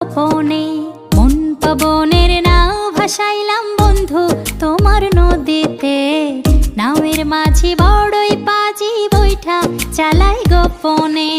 গোপনে মন পবনের নাও ভাসাইলাম বন্ধু তোমার নদীতে। নাওয়ের মাঝি বড়ই পাজি বৈঠা চালাই গোপনে।